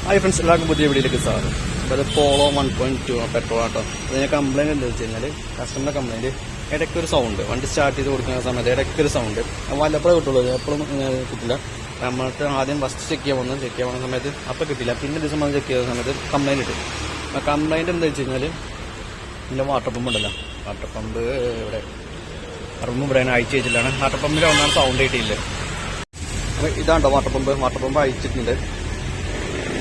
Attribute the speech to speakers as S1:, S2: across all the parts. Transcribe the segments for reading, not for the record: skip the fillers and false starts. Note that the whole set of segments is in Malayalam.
S1: ഹായ് ഫ്രണ്ട്സ്, എല്ലാവർക്കും പുതിയ വീഡിയോയിലേക്ക് സ്വാഗതം. അപ്പോൾ അത് പോളോ 1.2 പെട്രോൾ ആട്ടോ. അതിന് കംപ്ലയിൻറ്റ് എന്താ വെച്ച് കഴിഞ്ഞാൽ കസ്റ്റമറിൻ്റെ കംപ്ലയിൻറ്റ് ഇടയ്ക്കൊരു സൗണ്ട്, വണ്ടി സ്റ്റാർട്ട് ചെയ്ത് കൊടുക്കുന്ന സമയത്ത് ഇടയ്ക്കൊരു സൗണ്ട് വല്ലപ്പോഴേ കിട്ടുള്ളൂ, എപ്പോഴും കിട്ടില്ല. നമ്മൾക്ക് ആദ്യം ഫസ്റ്റ് ചെക്ക് ചെയ്യാൻ പോകുന്ന സമയത്ത് അപ്പോൾ കിട്ടില്ല. പിന്നെ ദിവസം വന്ന് ചെക്ക് ചെയ്ത സമയത്ത് കംപ്ലയിൻറ്റ് കിട്ടും. ആ കംപ്ലയിൻറ്റ് എന്താ വെച്ച് കഴിഞ്ഞാൽ ഇതിൻ്റെ വാട്ടർ പമ്പ് ഉണ്ടല്ലോ, വാട്ടർ പമ്പ് ഇവിടെ അയച്ചു വെച്ചിട്ടാണ്. വാട്ടർ പമ്പിൽ ഒന്നാണ് സൗണ്ട് കിട്ടിയില്ല. അപ്പോൾ ഇതാണ്ടോ വാട്ടർ പമ്പ് അയച്ചിട്ടുണ്ട്.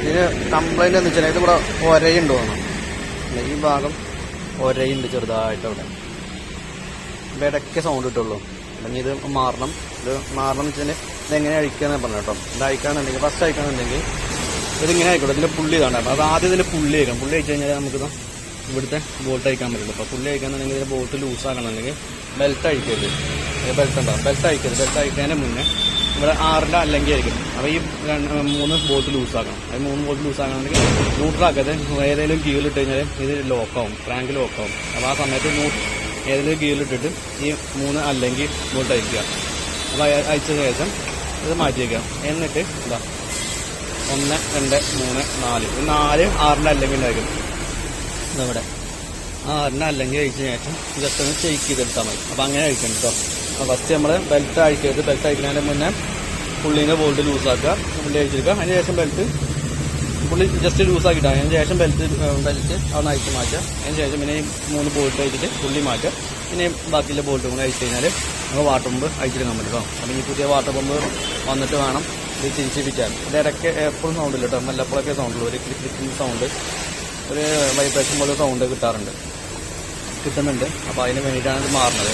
S1: ഇതിന് കംപ്ലൈൻറ്റ് എന്ന് വെച്ചാൽ ഇതിവിടെ ഒരയുണ്ട് തോന്നുന്നു. ഈ ഭാഗം ഒരയുണ്ട് ചെറുതായിട്ട് അവിടെ. ഇവിടെ ഇടയ്ക്ക് സൗണ്ട് കിട്ടുള്ളൂ. അല്ലെങ്കിൽ ഇത് മാറണം എന്ന് വെച്ചാൽ ഇതെങ്ങനെ അഴിക്കാന്ന് പറഞ്ഞു കേട്ടോ. ഇത് അഴിക്കാന്നുണ്ടെങ്കിൽ ഫസ്റ്റ് അഴിക്കാന്നുണ്ടെങ്കിൽ ഇതിങ്ങനെ ആയിക്കോട്ടെ. ഇതിൻ്റെ പുള്ളി ഇതാണ്. അപ്പോൾ ആദ്യം ഇതിൻ്റെ പുള്ളി അയക്കാം. പുള്ളി അയച്ചു കഴിഞ്ഞാൽ നമുക്കിത് ഇവിടുത്തെ ബോൾട്ട് അയക്കാൻ പറ്റുള്ളൂ. അപ്പോൾ പുള്ളി അയക്കാന്നുണ്ടെങ്കിൽ ഇതിൻ്റെ ബോൾട്ട് ലൂസാക്കണമെന്നുണ്ടെങ്കിൽ ബെൽറ്റ് അഴിക്കരുത്. ബെൽറ്റ് ഉണ്ടാവും. ബെൽറ്റ് അഴിക്കുന്നതിന് മുന്നേ ഇവിടെ 6ന്റെ അല്ലെങ്കിൽ ആയിരിക്കും. അപ്പോൾ ഈ 3 ബോൾട്ട് ലൂസാക്കണം. അത് 3 ബോൾട്ട് ലൂസാക്കണമെങ്കിൽ ന്യൂട്രാക്കാതെ ഏതെങ്കിലും ഗിയറിലിട്ട് കഴിഞ്ഞാൽ ഇത് ലോക്കാവും, ക്രാങ്ക് ലോക്കാവും. അപ്പോൾ ആ സമയത്ത് ഏതെങ്കിലും ഗിയറിലിട്ടിട്ട് ഈ 3 അല്ലെങ്കിൽ ബോൾട്ട് അയക്കുക. അപ്പോൾ അയച്ച ശേഷം ഇത് മാറ്റി വയ്ക്കാം. എന്നിട്ട് എന്താ 1, 2, 3, 4 4 6ന്റെ അല്ലെങ്കിൽ ഉണ്ടായിരിക്കും. ഇതവിടെ 6ന്റെ അല്ലെങ്കിൽ അയച്ച ശേഷം ജസ്റ്റ് ഒന്ന് ഷെയ്ക്ക് ചെയ്തെടുത്താൽ മതി. അപ്പോൾ അങ്ങനെ അയക്കണം കേട്ടോ. ഫസ്റ്റ് നമ്മൾ ബെൽറ്റ് അഴിക്കരുത്. ബെൽറ്റ് അഴിക്കുന്നതിന് മുന്നേ പുള്ളീനെ ബോൾട്ട് ലൂസാക്കുക, പുള്ളി അഴിച്ചെടുക്കുക. അതിന് ശേഷം പുള്ളി ജസ്റ്റ് ലൂസാക്കിയിട്ടാണ്. അതിന് ശേഷം ബെൽറ്റ് അതൊന്ന് അഴിച്ച് മാറ്റുക. അതിന് ശേഷം പിന്നെ 3 ബോൾട്ട് അഴിച്ചിട്ട് പുള്ളി മാറ്റുക. പിന്നെ ബാക്കിയുള്ള ബോൾട്ട് കൂടെ അഴിച്ച് കഴിഞ്ഞാൽ നമുക്ക് വാട്ടർ പമ്പ് അഴിച്ചെടുക്കാൻ പറ്റും കേട്ടോ. അപ്പോൾ ഈ പുതിയ വാട്ടർ പമ്പ് വന്നിട്ട് വേണം ഇത് തിരിച്ചിരിക്കാൻ. ഇത് ഇടയ്ക്ക് എപ്പോഴും സൗണ്ട് ഇല്ല കേട്ടോ, വല്ലപ്പോഴൊക്കെ സൗണ്ടുള്ളൂ. ഒരു ക്ലിക്കിങ് സൗണ്ട്, ഒരു വൈബ്രേഷൻ പോലെ സൗണ്ട് കിട്ടുന്നുണ്ട്. അപ്പോൾ അതിന് വേണ്ടിയിട്ടാണ് ഇത് മാറുന്നത്.